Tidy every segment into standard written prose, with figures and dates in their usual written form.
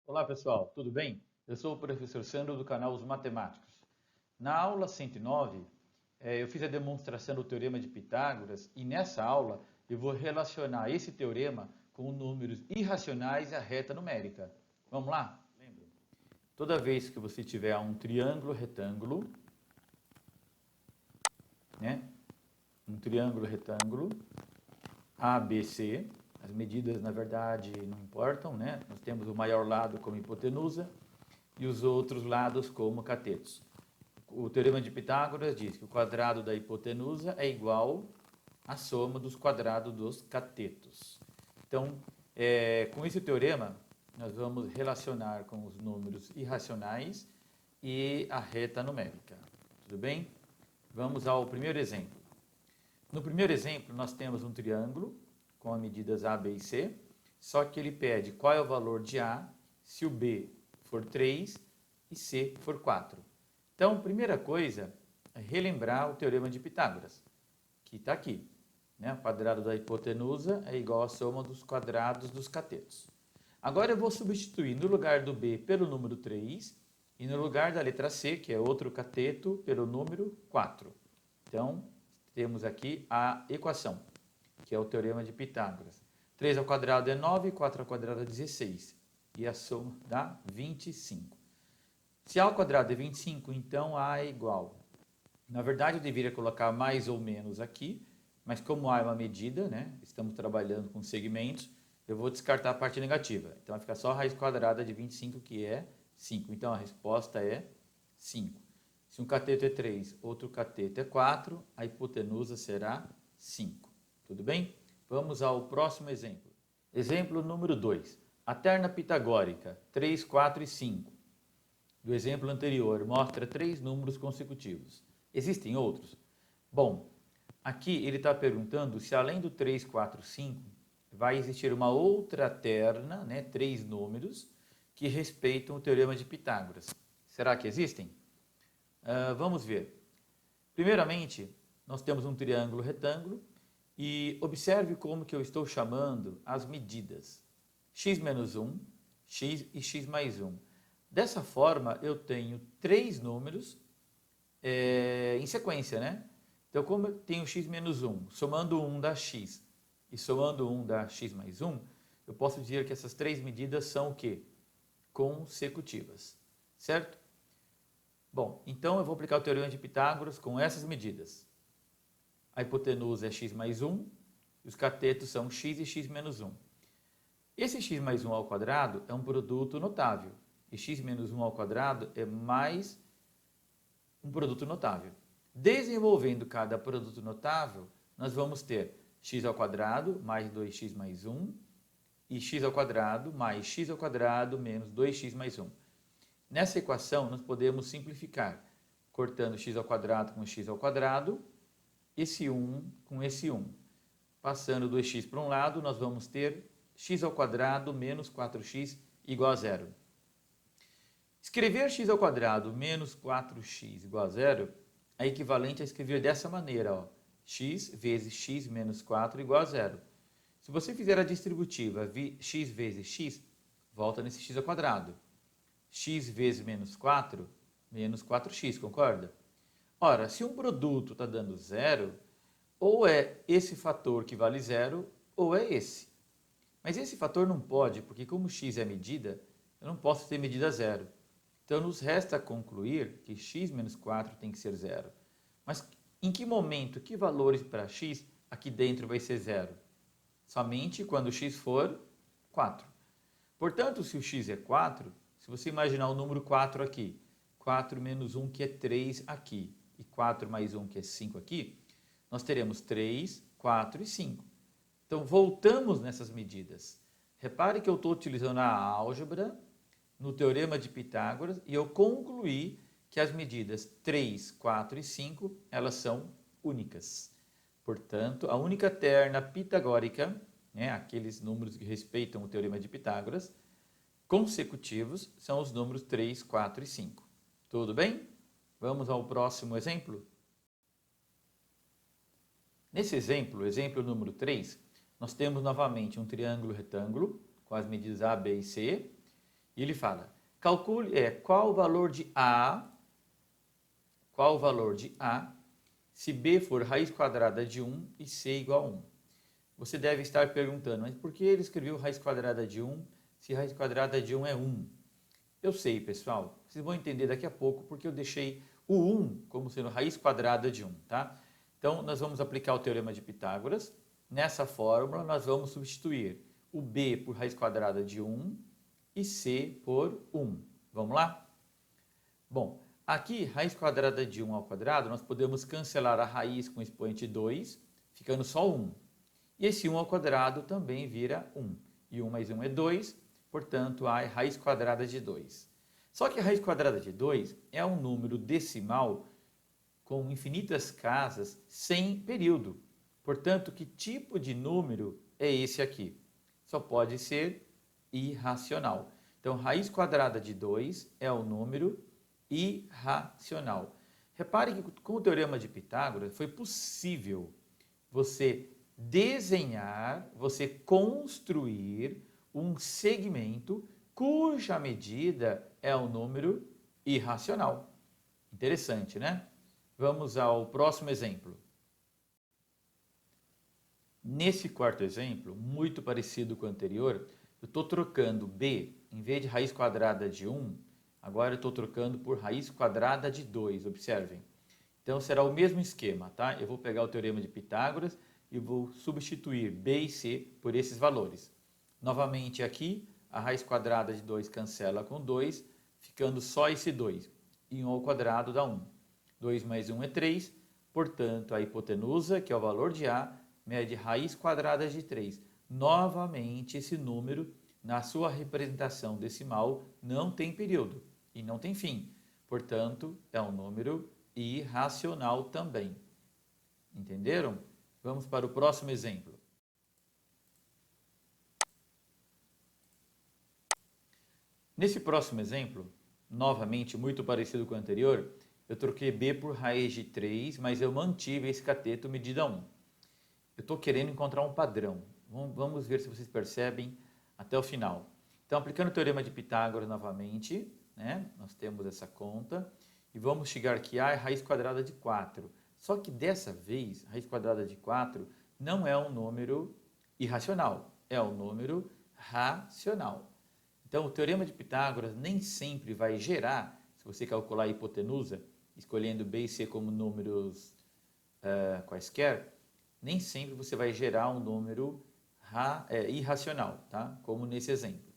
Olá pessoal, tudo bem? Eu sou o professor Sandro do canal Os Matemáticos. Na aula 109, eu fiz a demonstração do Teorema de Pitágoras e nessa aula eu vou relacionar esse teorema com números irracionais e a reta numérica. Vamos lá? Lembra? Toda vez que você tiver um triângulo retângulo, né? Um triângulo retângulo, ABC, as medidas na verdade não importam, né? Nós temos o maior lado como hipotenusa e os outros lados como catetos. O teorema de Pitágoras diz que o quadrado da hipotenusa é igual à soma dos quadrados dos catetos. Então, com esse teorema, nós vamos relacionar com os números irracionais e a reta numérica. Tudo bem? Vamos ao primeiro exemplo. No primeiro exemplo, nós temos um triângulo com as medidas A, B e C, só que ele pede qual é o valor de A se o B for 3 e C for 4. Então, primeira coisa é relembrar o teorema de Pitágoras, que está aqui. Né? O quadrado da hipotenusa é igual à soma dos quadrados dos catetos. Agora eu vou substituir no lugar do B pelo número 3 e no lugar da letra C, que é outro cateto, pelo número 4. Então, temos aqui a equação, que é o teorema de Pitágoras. 3 ao quadrado é 9, 4 ao quadrado é 16. E a soma dá 25. Se A ao quadrado é 25, então A é igual. Na verdade, eu deveria colocar mais ou menos aqui, mas como A é uma medida, né? Estamos trabalhando com segmentos, eu vou descartar a parte negativa. Então, vai ficar só a raiz quadrada de 25, que é 5. Então, a resposta é 5. Se um cateto é 3, outro cateto é 4, a hipotenusa será 5. Tudo bem? Vamos ao próximo exemplo. Exemplo número 2. A terna pitagórica 3, 4 e 5 do exemplo anterior mostra 3 números consecutivos. Existem outros? Bom, aqui ele está perguntando se além do 3, 4, 5, vai existir uma outra terna, né, 3 números, que respeitam o teorema de Pitágoras. Será que existem? Vamos ver. Primeiramente, nós temos um triângulo retângulo e observe como que eu estou chamando as medidas. X menos 1, x e x mais 1. Dessa forma, eu tenho 3 números em sequência, né? Então, como eu tenho x menos 1, somando 1 dá x e somando 1 dá x mais 1, eu posso dizer que essas 3 medidas são o quê? Consecutivas, certo? Bom, então eu vou aplicar o teorema de Pitágoras com essas medidas. A hipotenusa é x mais 1, e os catetos são x e x menos 1. Esse x mais 1 ao quadrado é um produto notável, e x menos 1 ao quadrado é mais um produto notável. Desenvolvendo cada produto notável, nós vamos ter x ao quadrado mais 2x mais 1, e x ao quadrado mais x ao quadrado menos 2x mais 1. Nessa equação, nós podemos simplificar, cortando x ao quadrado com x ao quadrado, esse 1 com esse 1. Passando 2x para um lado, nós vamos ter x ao quadrado menos 4x igual a zero. Escrever x ao quadrado menos 4x igual a zero é equivalente a escrever dessa maneira, ó, x vezes x menos 4 igual a zero. Se você fizer a distributiva x vezes x, volta nesse x ao quadrado. X vezes menos 4, menos 4x, concorda? Ora, se um produto está dando zero, ou é esse fator que vale zero, ou é esse. Mas esse fator não pode, porque como x é medida, eu não posso ter medida zero. Então, nos resta concluir que x menos 4 tem que ser zero. Mas em que momento, que valores para x aqui dentro vai ser zero? Somente quando x for 4. Portanto, se o x é 4, se você imaginar o número 4 aqui, 4 menos 1 que é 3 aqui, e 4 mais 1 que é 5 aqui, nós teremos 3, 4 e 5. Então, voltamos nessas medidas. Repare que eu estou utilizando a álgebra no teorema de Pitágoras e eu concluí que as medidas 3, 4 e 5, elas são únicas. Portanto, a única terna pitagórica, né, aqueles números que respeitam o teorema de Pitágoras, consecutivos, são os números 3, 4 e 5. Tudo bem? Vamos ao próximo exemplo? Nesse exemplo, exemplo número 3, nós temos novamente um triângulo retângulo com as medidas A, B e C E ele fala, calcule qual o valor de A se B for raiz quadrada de 1 e C igual a 1. Você deve estar perguntando, mas por que ele escreveu raiz quadrada de 1 se raiz quadrada de 1 é 1? Eu sei, pessoal, vocês vão entender daqui a pouco porque eu deixei o 1 como sendo raiz quadrada de 1, tá? Então, nós vamos aplicar o teorema de Pitágoras. Nessa fórmula, nós vamos substituir o B por raiz quadrada de 1 e C por 1. Vamos lá? Bom, aqui, raiz quadrada de 1 ao quadrado, nós podemos cancelar a raiz com o expoente 2, ficando só 1. E esse 1 ao quadrado também vira 1. E 1 mais 1 é 2, portanto, a raiz quadrada de 2. Só que a raiz quadrada de 2 é um número decimal com infinitas casas sem período. Portanto, que tipo de número é esse aqui? Só pode ser irracional. Então, raiz quadrada de 2 é um número irracional. Repare que com o teorema de Pitágoras foi possível você desenhar, você construir um segmento cuja medida é um número irracional. Interessante, né? Vamos ao próximo exemplo. Nesse quarto exemplo, muito parecido com o anterior, eu estou trocando B, em vez de raiz quadrada de 1, agora eu estou trocando por raiz quadrada de 2, observem. Então será o mesmo esquema, tá? Eu vou pegar o teorema de Pitágoras e vou substituir B e C por esses valores. Novamente aqui, a raiz quadrada de 2 cancela com 2, ficando só esse 2. E 1 ao quadrado dá 1. 2 mais 1 é 3, portanto, a hipotenusa, que é o valor de A, mede raiz quadrada de 3. Novamente, esse número, na sua representação decimal, não tem período e não tem fim. Portanto, é um número irracional também. Entenderam? Vamos para o próximo exemplo. Nesse próximo exemplo, novamente muito parecido com o anterior, eu troquei B por raiz de 3, mas eu mantive esse cateto medida 1. Eu estou querendo encontrar um padrão. Vamos ver se vocês percebem até o final. Então, aplicando o teorema de Pitágoras novamente, né, nós temos essa conta, e vamos chegar que A é raiz quadrada de 4. Só que dessa vez, a raiz quadrada de 4 não é um número irracional, é um número racional. Então, o teorema de Pitágoras nem sempre vai gerar, se você calcular a hipotenusa, escolhendo B e C como números quaisquer, nem sempre você vai gerar um número irracional, tá? Como nesse exemplo.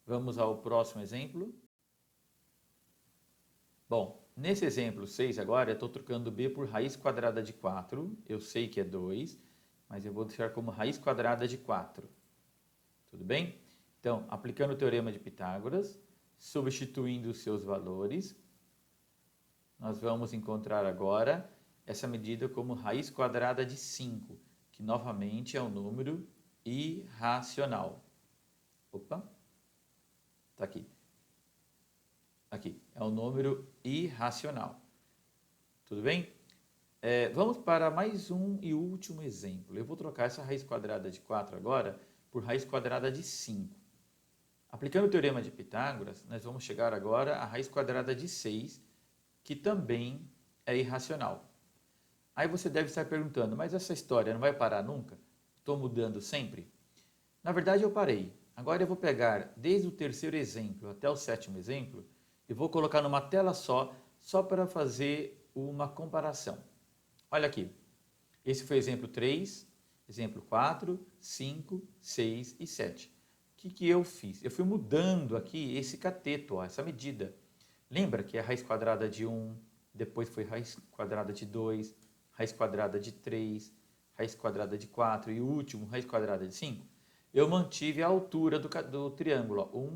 Vamos ao próximo exemplo. Bom, nesse exemplo 6 agora, eu estou trocando B por raiz quadrada de 4. Eu sei que é 2, mas eu vou deixar como raiz quadrada de 4. Tudo bem? Então, aplicando o teorema de Pitágoras, substituindo os seus valores, nós vamos encontrar agora essa medida como raiz quadrada de 5, que novamente é um número irracional. Opa, está aqui. Aqui, é um número irracional. Tudo bem? Vamos para mais um e último exemplo. Eu vou trocar essa raiz quadrada de 4 agora por raiz quadrada de 5. Aplicando o teorema de Pitágoras, nós vamos chegar agora à raiz quadrada de 6, que também é irracional. Aí você deve estar perguntando, mas essa história não vai parar nunca? Estou mudando sempre? Na verdade, eu parei. Agora eu vou pegar desde o terceiro exemplo até o sétimo exemplo e vou colocar numa tela só para fazer uma comparação. Olha aqui. Esse foi o exemplo 3, exemplo 4, 5, 6 e 7. O que eu fiz? Eu fui mudando aqui esse cateto, ó, essa medida. Lembra que é a raiz quadrada de 1, depois foi raiz quadrada de 2, raiz quadrada de 3, raiz quadrada de 4 e o último, raiz quadrada de 5? Eu mantive a altura do triângulo. Ó.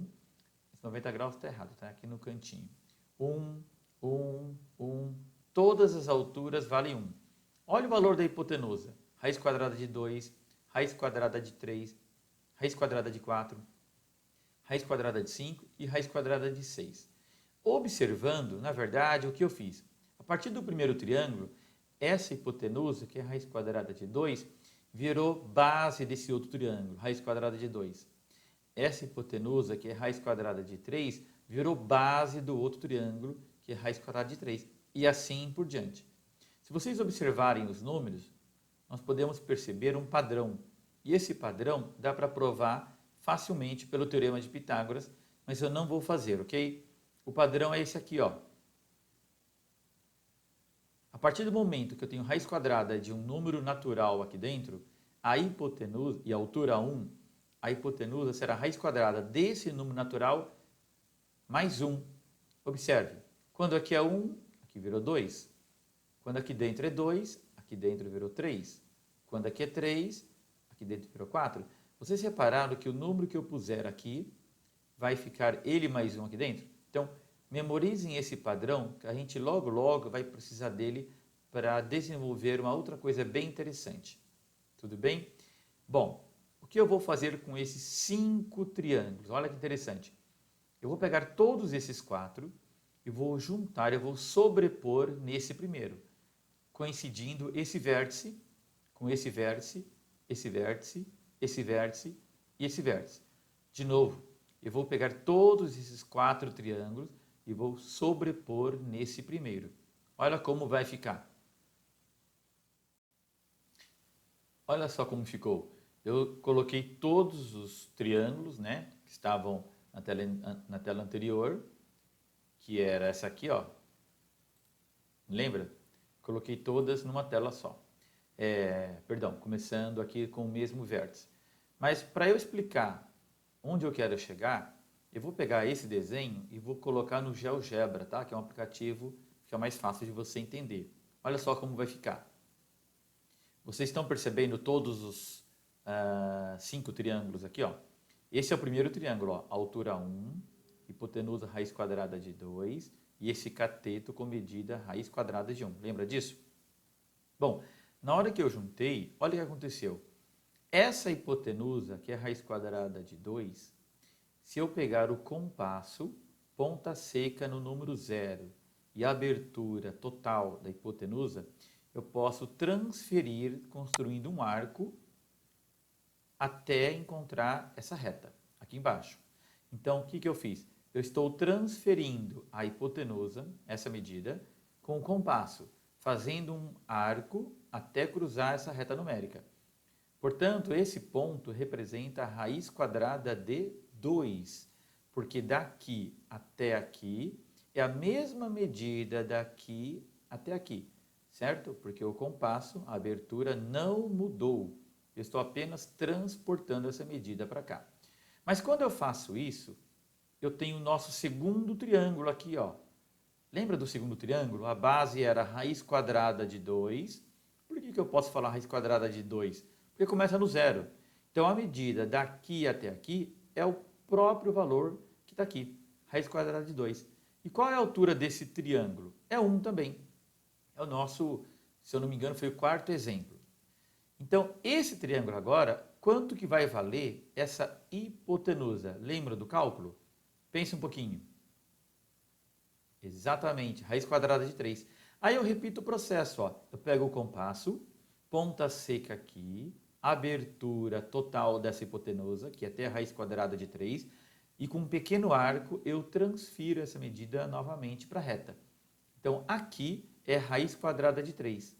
90 graus está errado, está aqui no cantinho. 1. Todas as alturas valem 1. Olha o valor da hipotenusa. Raiz quadrada de 2, raiz quadrada de 3, raiz quadrada de 4, raiz quadrada de 5 e raiz quadrada de 6. Observando, na verdade, o que eu fiz? A partir do primeiro triângulo, essa hipotenusa, que é a raiz quadrada de 2, virou base desse outro triângulo, raiz quadrada de 2. essa hipotenusa, que é raiz quadrada de 3, virou base do outro triângulo, que é raiz quadrada de 3, e assim por diante. Se vocês observarem os números, nós podemos perceber um padrão, e esse padrão dá para provar facilmente pelo Teorema de Pitágoras, mas eu não vou fazer, ok? O padrão é esse aqui, ó. A partir do momento que eu tenho raiz quadrada de um número natural aqui dentro, a hipotenusa, e a altura 1, a hipotenusa será a raiz quadrada desse número natural mais 1. Observe, quando aqui é 1, aqui virou 2. Quando aqui dentro é 2, aqui dentro virou 3. Quando aqui é 3, aqui dentro virou 4. Vocês repararam que o número que eu puser aqui vai ficar ele mais 1 aqui dentro? Então, memorizem esse padrão, que a gente logo vai precisar dele para desenvolver uma outra coisa bem interessante. Tudo bem? Bom, o que eu vou fazer com esses 5 triângulos? Olha que interessante. Eu vou pegar todos esses 4 e vou juntar, eu vou sobrepor nesse primeiro, coincidindo esse vértice com esse vértice, esse vértice, esse vértice e esse vértice. De novo, eu vou pegar todos esses 4 triângulos e vou sobrepor nesse primeiro. Olha como vai ficar. Olha só como ficou. Eu coloquei todos os triângulos, né, que estavam na tela anterior, que era essa aqui, ó. Lembra? Coloquei todas numa tela só. Perdão, começando aqui com o mesmo vértice. Mas para eu explicar onde eu quero chegar, eu vou pegar esse desenho e vou colocar no GeoGebra, tá? Que é um aplicativo que é mais fácil de você entender. Olha só como vai ficar. Vocês estão percebendo todos os 5 triângulos aqui, ó? Esse é o primeiro triângulo, ó, altura 1, hipotenusa raiz quadrada de 2 e esse cateto com medida raiz quadrada de 1. Lembra disso? Bom, na hora que eu juntei, olha o que aconteceu. Essa hipotenusa, que é raiz quadrada de 2, se eu pegar o compasso, ponta seca no número 0 e a abertura total da hipotenusa, eu posso transferir construindo um arco até encontrar essa reta, aqui embaixo. Então, o que eu fiz? Eu estou transferindo a hipotenusa, essa medida, com o compasso, fazendo um arco até cruzar essa reta numérica. Portanto, esse ponto representa a raiz quadrada de 2, porque daqui até aqui é a mesma medida daqui até aqui, certo? Porque o compasso, a abertura, não mudou. Eu estou apenas transportando essa medida para cá. Mas quando eu faço isso, eu tenho o nosso segundo triângulo aqui, ó. Lembra do segundo triângulo? A base era raiz quadrada de 2. Por que eu posso falar raiz quadrada de 2? Porque começa no zero. Então, a medida daqui até aqui é o próprio valor que está aqui, raiz quadrada de 2. E qual é a altura desse triângulo? É 1 também. É o nosso, se eu não me engano, foi o 4º exemplo. Então, esse triângulo agora, quanto que vai valer essa hipotenusa? Lembra do cálculo? Pense um pouquinho. Exatamente, raiz quadrada de 3. Aí eu repito o processo, ó. Eu pego o compasso, ponta seca aqui, abertura total dessa hipotenusa, que é até a raiz quadrada de 3, e com um pequeno arco eu transfiro essa medida novamente para a reta. Então, aqui é raiz quadrada de 3.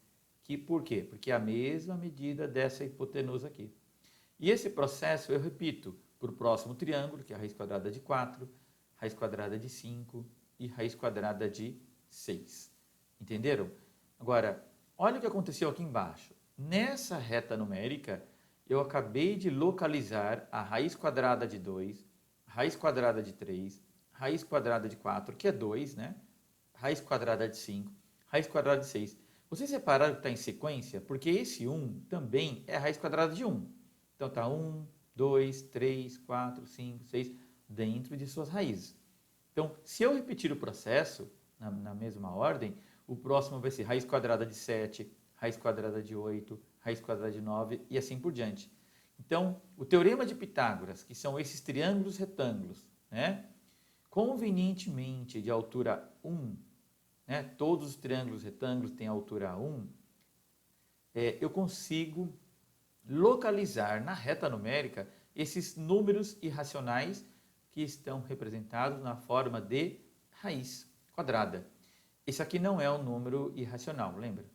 Por quê? Porque é a mesma medida dessa hipotenusa aqui. E esse processo eu repito para o próximo triângulo, que é a raiz quadrada de 4, raiz quadrada de 5 e raiz quadrada de 6. Entenderam? Agora, olha o que aconteceu aqui embaixo. Nessa reta numérica, eu acabei de localizar a raiz quadrada de 2, raiz quadrada de 3, raiz quadrada de 4, que é 2, né? Raiz quadrada de 5, raiz quadrada de 6. Vocês repararam que está em sequência? Porque esse 1 também é a raiz quadrada de 1. Então está 1, 2, 3, 4, 5, 6, dentro de suas raízes. Então, se eu repetir o processo na mesma ordem, o próximo vai ser raiz quadrada de 7, raiz quadrada de 8, raiz quadrada de 9 e assim por diante. Então, o Teorema de Pitágoras, que são esses triângulos retângulos, né, convenientemente de altura 1, né, todos os triângulos retângulos têm altura 1, eu consigo localizar na reta numérica esses números irracionais que estão representados na forma de raiz quadrada. Esse aqui não é um número irracional, lembra?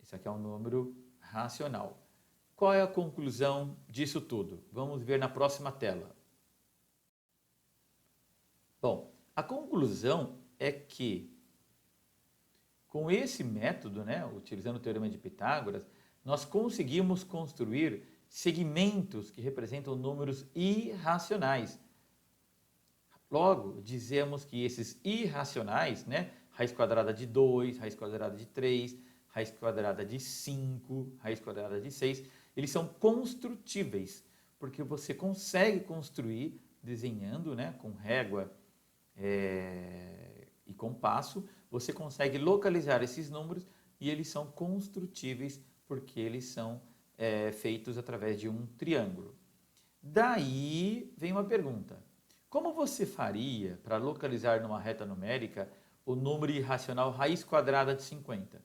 Esse aqui é um número racional. Qual é a conclusão disso tudo? Vamos ver na próxima tela. Bom, a conclusão é que com esse método, né, utilizando o Teorema de Pitágoras, nós conseguimos construir segmentos que representam números irracionais. Logo, dizemos que esses irracionais, né, raiz quadrada de 2, raiz quadrada de 3, raiz quadrada de 5, raiz quadrada de 6, eles são construtíveis, porque você consegue construir desenhando, né, com régua e compasso, você consegue localizar esses números e eles são construtíveis porque eles são feitos através de um triângulo. Daí vem uma pergunta: como você faria para localizar numa reta numérica o número irracional raiz quadrada de 50?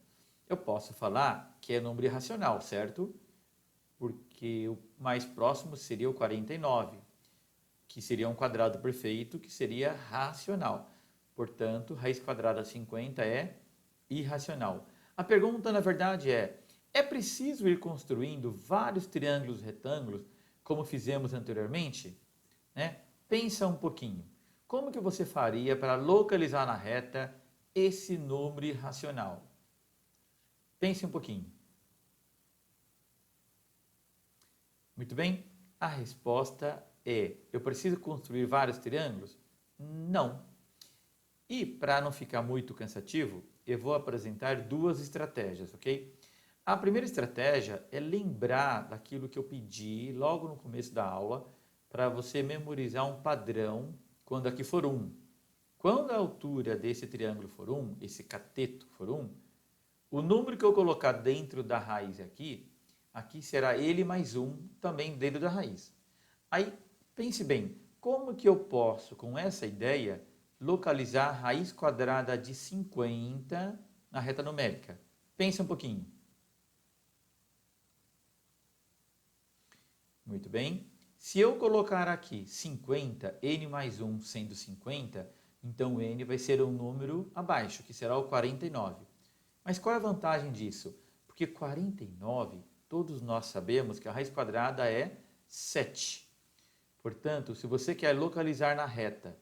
Eu posso falar que é número irracional, certo? Porque o mais próximo seria o 49, que seria um quadrado perfeito, que seria racional. Portanto, raiz quadrada de 50 é irracional. A pergunta, na verdade, é preciso ir construindo vários triângulos retângulos, como fizemos anteriormente? Né? Pensa um pouquinho. Como que você faria para localizar na reta esse número irracional? Pense um pouquinho. Muito bem? A resposta é: eu preciso construir vários triângulos? Não. E para não ficar muito cansativo, eu vou apresentar duas estratégias, ok? A primeira estratégia é lembrar daquilo que eu pedi logo no começo da aula, para você memorizar um padrão quando aqui for 1. Quando a altura desse triângulo for 1, esse cateto for 1, o número que eu colocar dentro da raiz aqui será ele mais 1 também dentro da raiz. Aí, pense bem, como que eu posso, com essa ideia, localizar a raiz quadrada de 50 na reta numérica? Pense um pouquinho. Muito bem. Se eu colocar aqui 50, n mais 1 sendo 50, então n vai ser um número abaixo, que será o 49. Mas qual é a vantagem disso? Porque 49, todos nós sabemos que a raiz quadrada é 7. Portanto, se você quer localizar na reta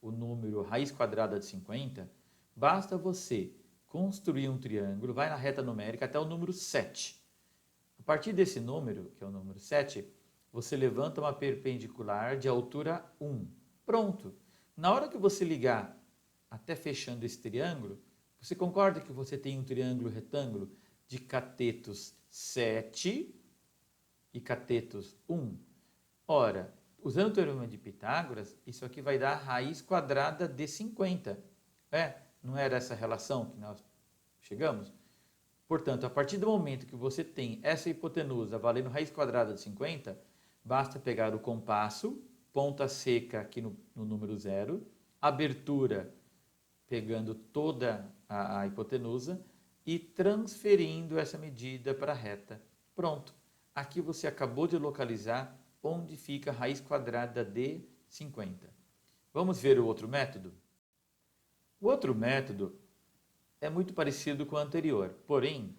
o número raiz quadrada de 50, basta você construir um triângulo, vai na reta numérica até o número 7. A partir desse número, que é o número 7, você levanta uma perpendicular de altura 1. Pronto! Na hora que você ligar até fechando esse triângulo, você concorda que você tem um triângulo retângulo de catetos 7 e catetos 1? Ora, usando o Teorema de Pitágoras, isso aqui vai dar a raiz quadrada de 50. Não era essa relação que nós chegamos? Portanto, a partir do momento que você tem essa hipotenusa valendo raiz quadrada de 50, basta pegar o compasso, ponta seca aqui no número 0, abertura pegando toda a hipotenusa e transferindo essa medida para a reta. Pronto, aqui você acabou de localizar onde fica a raiz quadrada de 50. Vamos ver o outro método? O outro método é muito parecido com o anterior, porém,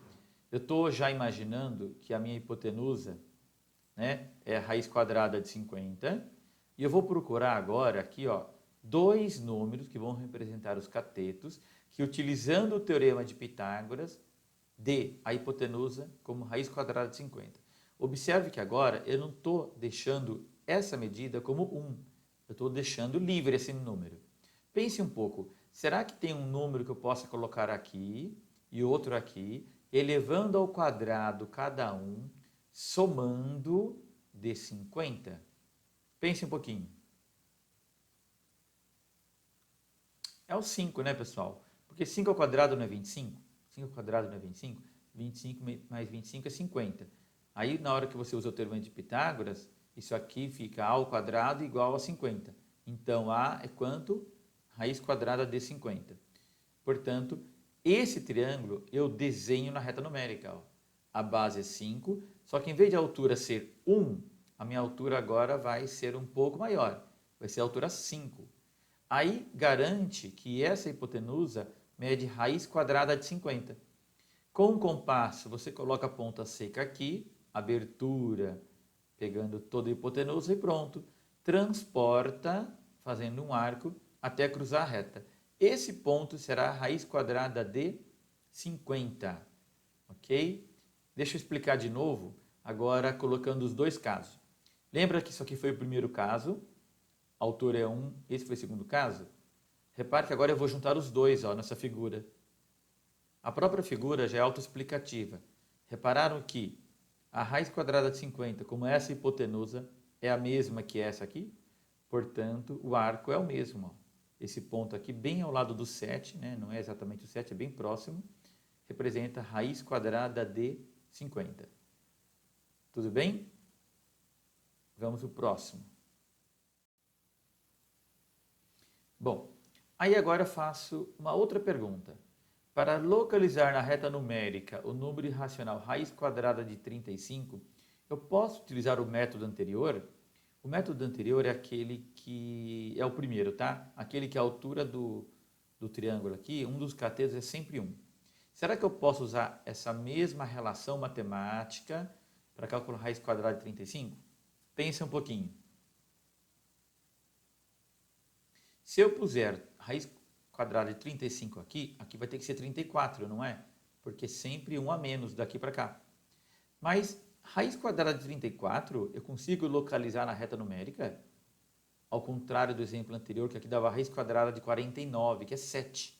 eu estou já imaginando que a minha hipotenusa, né, é a raiz quadrada de 50, e eu vou procurar agora aqui, dois números que vão representar os catetos, que utilizando o Teorema de Pitágoras, dê a hipotenusa como raiz quadrada de 50. Observe que agora eu não estou deixando essa medida como 1, eu estou deixando livre esse número. Pense um pouco, será que tem um número que eu possa colocar aqui e outro aqui, elevando ao quadrado cada um, somando de 50? Pense um pouquinho. É o 5, né, pessoal? Porque 5 ao quadrado não é 25? 5 ao quadrado não é 25? 25 mais 25 é 50. Aí, na hora que você usa o Teorema de Pitágoras, isso aqui fica a ao quadrado igual a 50. Então, a é quanto? Raiz quadrada de 50. Portanto, esse triângulo eu desenho na reta numérica. A base é 5, só que em vez de a altura ser 1, a minha altura agora vai ser um pouco maior, vai ser a altura 5. Aí garante que essa hipotenusa mede raiz quadrada de 50. Com o compasso, você coloca a ponta seca aqui, abertura, pegando toda a hipotenusa e pronto. Transporta, fazendo um arco, até cruzar a reta. Esse ponto será a raiz quadrada de 50, ok? Deixa eu explicar de novo, agora colocando os dois casos. Lembra que isso aqui foi o primeiro caso, a altura é 1, esse foi o segundo caso? Repare que agora eu vou juntar os dois nessa figura. A própria figura já é autoexplicativa. Repararam que a raiz quadrada de 50, como essa hipotenusa, é a mesma que essa aqui? Portanto, o arco é o mesmo. Esse ponto aqui, bem ao lado do 7, né? Não é exatamente o 7, é bem próximo, representa a raiz quadrada de 50. Tudo bem? Vamos para o próximo. Bom, aí agora eu faço uma outra pergunta. Para localizar na reta numérica o número irracional raiz quadrada de 35, eu posso utilizar o método anterior? O método anterior é aquele que é o primeiro, tá? Aquele que a altura do triângulo aqui, um dos catetos é sempre 1. Será que eu posso usar essa mesma relação matemática para calcular raiz quadrada de 35? Pensa um pouquinho. Se eu puser raiz quadrada de 35 aqui, aqui vai ter que ser 34, não é? Porque sempre 1 a menos daqui para cá. Mas raiz quadrada de 34 eu consigo localizar na reta numérica? Ao contrário do exemplo anterior, que aqui dava raiz quadrada de 49, que é 7.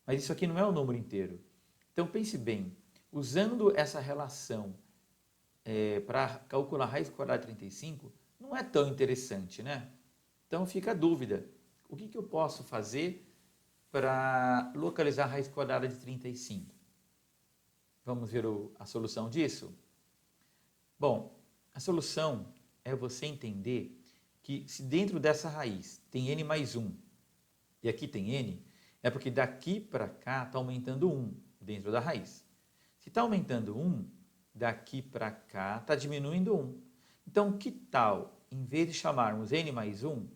Mas isso aqui não é um número inteiro. Então pense bem, usando essa relação para calcular raiz quadrada de 35, não é tão interessante, né? Então fica a dúvida, o que eu posso fazer para localizar a raiz quadrada de 35? Vamos ver a solução disso? Bom, a solução é você entender que se dentro dessa raiz tem n mais 1 e aqui tem n, é porque daqui para cá está aumentando 1 dentro da raiz. Se está aumentando 1, daqui para cá está diminuindo 1. Então, que tal, em vez de chamarmos n mais 1,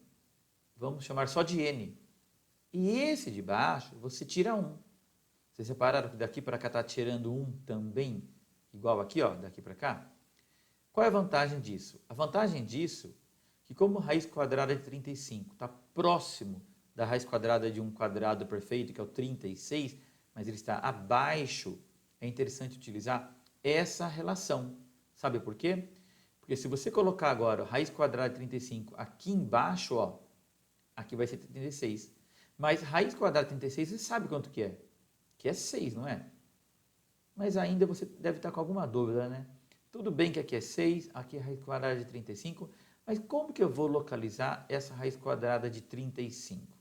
vamos chamar só de n. E esse de baixo, você tira 1. Vocês repararam que daqui para cá está tirando 1 também? Igual aqui, ó, daqui para cá? Qual é a vantagem disso? A vantagem disso é que como raiz quadrada de 35 está próximo da raiz quadrada de um quadrado perfeito, que é o 36, mas ele está abaixo, é interessante utilizar essa relação. Sabe por quê? Porque se você colocar agora a raiz quadrada de 35 aqui embaixo, ó, aqui vai ser 36. Mas raiz quadrada de 36, você sabe quanto que é? Que é 6, não é? Mas ainda você deve estar com alguma dúvida, né? Tudo bem que aqui é 6, aqui é raiz quadrada de 35, mas como que eu vou localizar essa raiz quadrada de 35?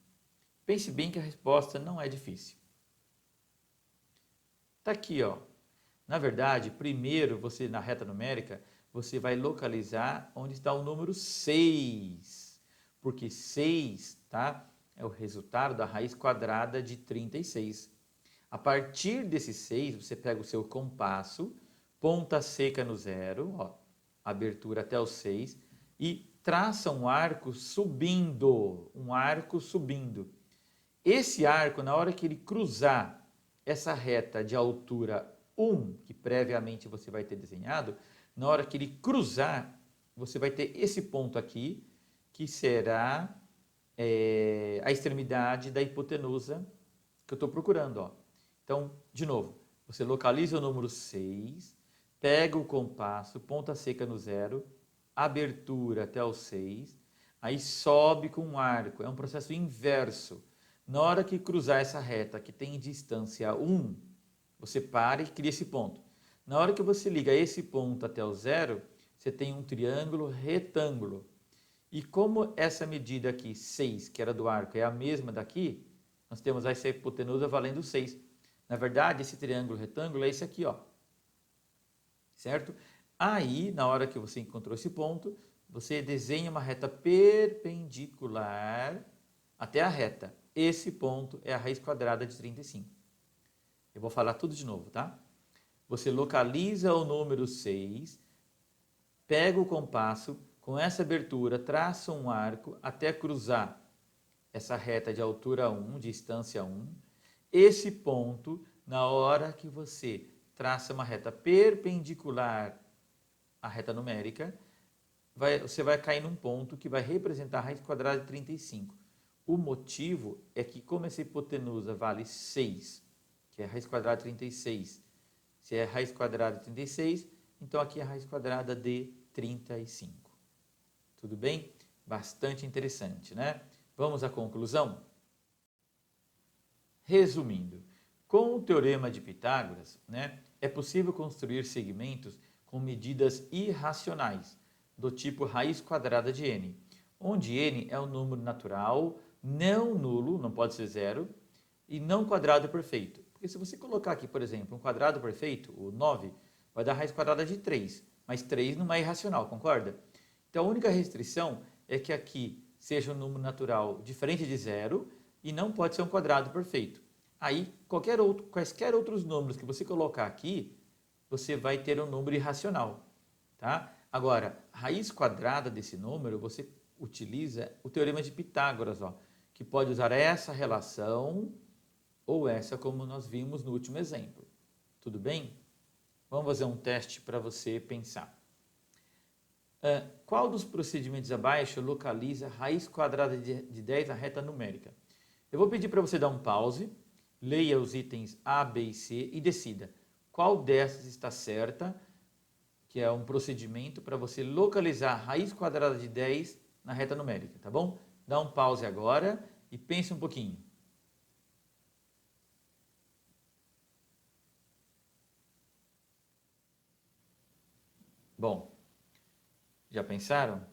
Pense bem que a resposta não é difícil. Está aqui, ó. Na verdade, primeiro, você na reta numérica, você vai localizar onde está o número 6. Porque 6, tá? É o resultado da raiz quadrada de 36. A partir desse 6, você pega o seu compasso, ponta seca no 0, ó, abertura até o 6, e traça um arco subindo, Esse arco, na hora que ele cruzar essa reta de altura 1, que previamente você vai ter desenhado, na hora que ele cruzar, você vai ter esse ponto aqui, que será a extremidade da hipotenusa que eu estou procurando, ó. Então, de novo, você localiza o número 6, pega o compasso, ponta seca no 0, abertura até o 6, aí sobe com um arco, é um processo inverso. Na hora que cruzar essa reta que tem distância 1, você para e cria esse ponto. Na hora que você liga esse ponto até o 0, você tem um triângulo retângulo. E como essa medida aqui, 6, que era do arco, é a mesma daqui, nós temos essa hipotenusa valendo 6. Na verdade, esse triângulo retângulo é esse aqui, ó. Certo? Aí, na hora que você encontrou esse ponto, você desenha uma reta perpendicular até a reta. Esse ponto é a raiz quadrada de 35. Eu vou falar tudo de novo, tá? Você localiza o número 6, pega o compasso, com essa abertura, traça um arco até cruzar essa reta de altura 1, distância 1. Esse ponto, na hora que você traça uma reta perpendicular à reta numérica, você vai cair num ponto que vai representar a raiz quadrada de 35. O motivo é que, como essa hipotenusa vale 6, que é a raiz quadrada de 36, se é a raiz quadrada de 36, então aqui é a raiz quadrada de 35. Tudo bem? Bastante interessante, né? Vamos à conclusão? Resumindo, com o teorema de Pitágoras, né, é possível construir segmentos com medidas irracionais, do tipo raiz quadrada de n, onde n é um número natural, não nulo, não pode ser zero, e não quadrado perfeito. Porque se você colocar aqui, por exemplo, um quadrado perfeito, o 9, vai dar raiz quadrada de 3, mas 3 não é irracional, concorda? Então a única restrição é que aqui seja um número natural diferente de zero e não pode ser um quadrado perfeito. Aí, quaisquer outros números que você colocar aqui, você vai ter um número irracional, tá? Agora, raiz quadrada desse número, você utiliza o teorema de Pitágoras, ó, que pode usar essa relação ou essa, como nós vimos no último exemplo. Tudo bem? Vamos fazer um teste para você pensar. Qual dos procedimentos abaixo localiza raiz quadrada de 10 na reta numérica? Eu vou pedir para você dar um pause, leia os itens A, B e C e decida qual dessas está certa, que é um procedimento para você localizar a raiz quadrada de 10 na reta numérica, tá bom? Dá um pause agora e pense um pouquinho. Bom, já pensaram?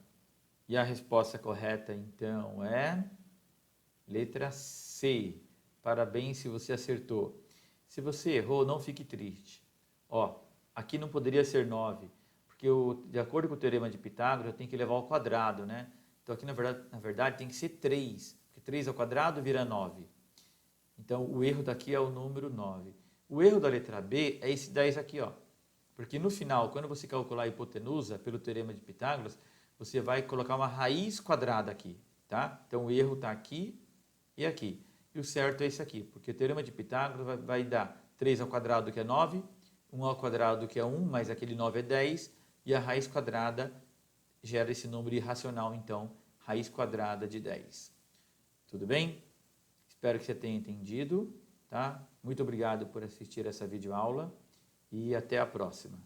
E a resposta correta, então, é letra C. Parabéns se você acertou. Se você errou, não fique triste. Ó, aqui não poderia ser 9, porque de acordo com o teorema de Pitágoras, eu tenho que levar ao quadrado, né? Então aqui, na verdade tem que ser 3, porque 3 ao quadrado vira 9. Então o erro daqui é o número 9. O erro da letra B é esse 10 aqui, ó. Porque no final, quando você calcular a hipotenusa pelo teorema de Pitágoras, você vai colocar uma raiz quadrada aqui, tá? Então o erro está aqui e aqui. E o certo é esse aqui, porque o teorema de Pitágoras vai dar 3 ao quadrado, que é 9, 1 ao quadrado, que é 1, mas aquele 9 é 10, e a raiz quadrada gera esse número irracional, então, raiz quadrada de 10. Tudo bem? Espero que você tenha entendido, tá? Muito obrigado por assistir essa videoaula e até a próxima.